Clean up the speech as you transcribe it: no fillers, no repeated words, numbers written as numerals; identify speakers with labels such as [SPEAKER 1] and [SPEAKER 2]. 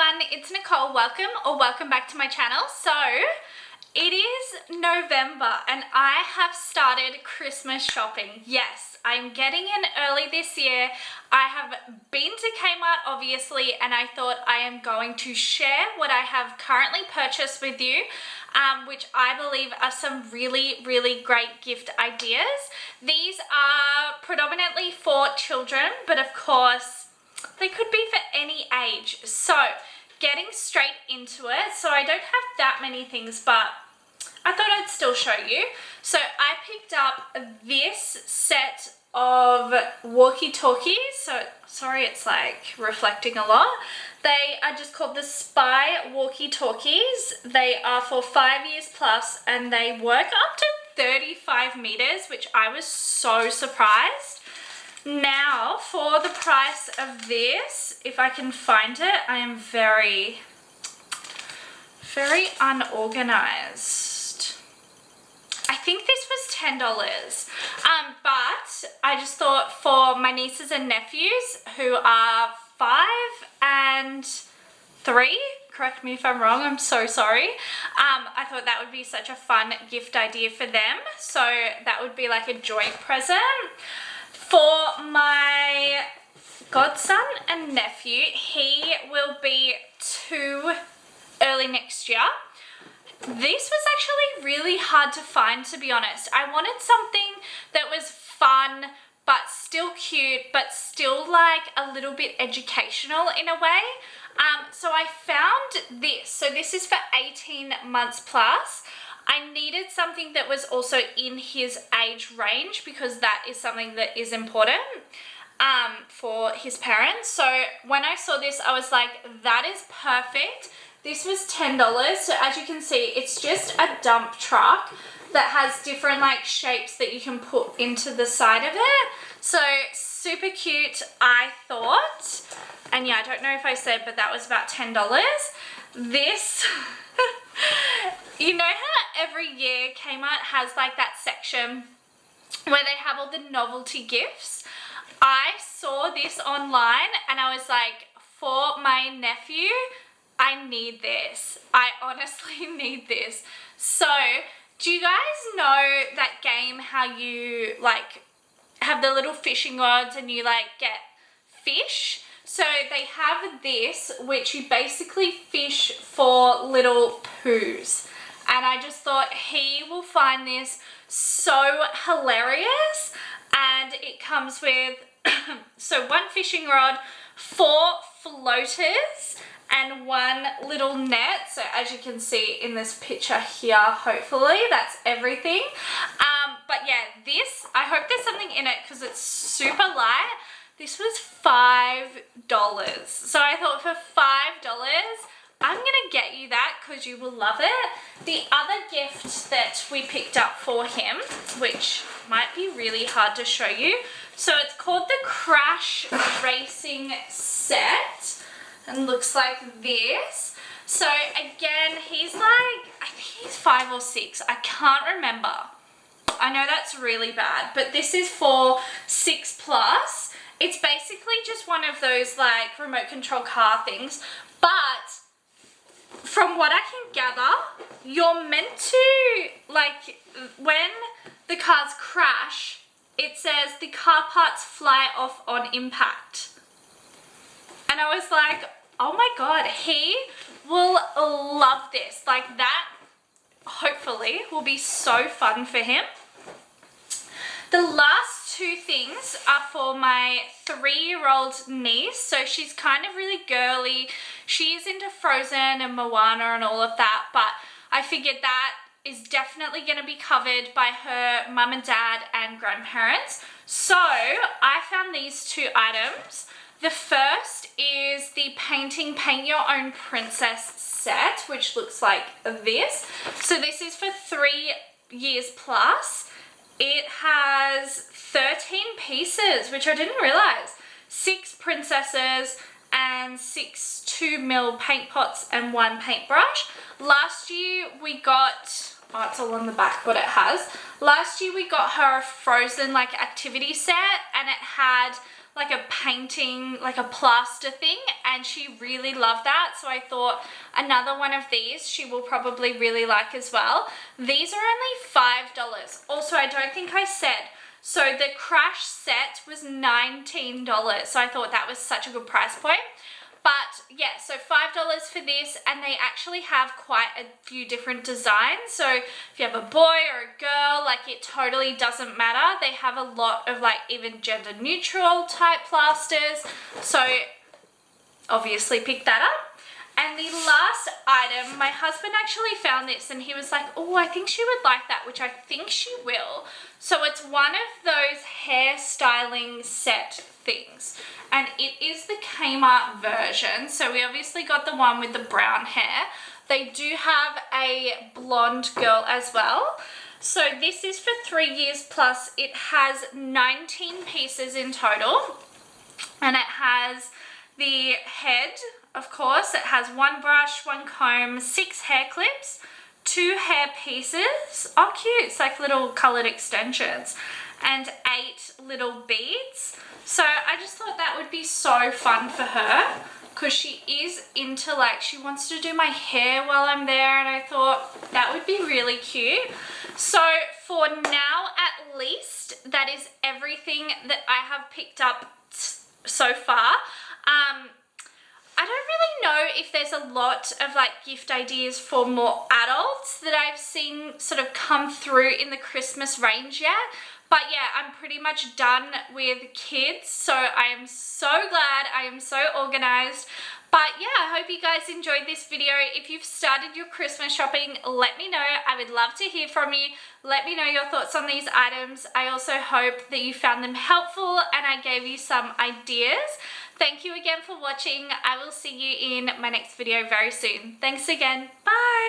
[SPEAKER 1] everyone, it's Nicole. Welcome back to my channel. So it is November and I have started Christmas shopping. Yes, I'm getting in early this year. I have been to Kmart obviously, and I thought I am going to share what I have currently purchased with you, which I believe are some really great gift ideas. These are predominantly for children, but of course they could be for any age. So getting straight into it. So I don't have that many things, but I thought I'd still show you. So I picked up this set of Walkie Talkies. So sorry, it's like reflecting a lot. They are just called the Spy Walkie Talkies. They are for 5 years plus and they work up to 35 meters, which I was so surprised. Now, for the price of this, if I can find it, I am very unorganized. I think this was $10, but I just thought for my nieces and nephews who are 5 and 3, correct me if I'm wrong, I'm so sorry. I thought that would be such a fun gift idea for them. So that would be like a joint present. For my godson and nephew, he will be 2 early next year. This was actually really hard to find, to be honest. I wanted something that was fun, but still cute, but still like a little bit educational in a way. So I found this. So this is for 18 months plus. I needed something that was also in his age range because that is something that is important for his parents. So when I saw this, I was like, that is perfect. This was $10. So as you can see, it's just a dump truck that has different like shapes that you can put into the side of it. So super cute, I thought. And yeah, I don't know if I said, but that was about $10. This... You know how every year Kmart has like that section where they have all the novelty gifts? I saw this online and I was like, for my nephew, I need this. I honestly need this. So, do you guys know that game how you like have the little fishing rods and you like get fish? So they have this, which you basically fish for little poos. And I just thought he will find this so hilarious. And it comes with, so 1 fishing rod, 4 floaters, and 1 little net. So as you can see in this picture here, hopefully that's everything. But yeah, this, I hope there's something in it because it's super light. This was $5. So I thought for $5, I'm gonna get you that because you will love it. The other gift that we picked up for him, which might be really hard to show you. So it's called the Crash Racing Set and looks like this. So again, he's like, I think he's 5 or 6. I can't remember. I know that's really bad, but this is for 6 plus. It's basically just one of those like remote control car things, but from what I can gather, you're meant to, like, when the cars crash, it says the car parts fly off on impact. And I was like, oh my god, he will love this. Like that, hopefully, will be so fun for him. The last 2 things are for my 3-year-old niece. So she's kind of really girly. She is into Frozen and Moana and all of that, but I figured that is definitely going to be covered by her mum and dad and grandparents. So I found these 2 items. The first is the Paint Your Own Princess set, which looks like this. So this is for 3 years plus. It has 13 pieces, which I didn't realize. 6 princesses and 6 2mm paint pots and 1 paintbrush. Last year we got, oh, it's all on the back what it has. Last year we got her a Frozen like activity set and it had like a painting, like a plaster thing, and she really loved that. So I thought another one of these she will probably really like as well. These are only $5. Also, I don't think I said, so the crash set was $19. So I thought that was such a good price point. But yeah, so $5 for this, and they actually have quite a few different designs. So if you have a boy or a girl, like it totally doesn't matter. They have a lot of like even gender neutral type plasters. So obviously pick that up. And the last item, my husband actually found this and he was like, oh, I think she would like that, which I think she will. So it's one of those hairstyling set things. And it is the Kmart version. So we obviously got the one with the brown hair. They do have a blonde girl as well. So this is for 3 years plus. It has 19 pieces in total. And it has the head, of course. It has one brush, one comb, 6 hair clips, 2 hair pieces. Oh, cute. It's like little colored extensions. And 8 little beads. So I just thought that would be so fun for her, because she is into, like, she wants to do my hair while I'm there, and I thought that would be really cute. So for now, at least, that is everything that I have picked up so far. I don't really know if there's a lot of like gift ideas for more adults that I've seen sort of come through in the Christmas range yet. But yeah, I'm pretty much done with kids, so I am so glad, I am so organized. But yeah, I hope you guys enjoyed this video. If you've started your Christmas shopping, let me know. I would love to hear from you. Let me know your thoughts on these items. I also hope that you found them helpful and I gave you some ideas. Thank you again for watching. I will see you in my next video very soon. Thanks again. Bye.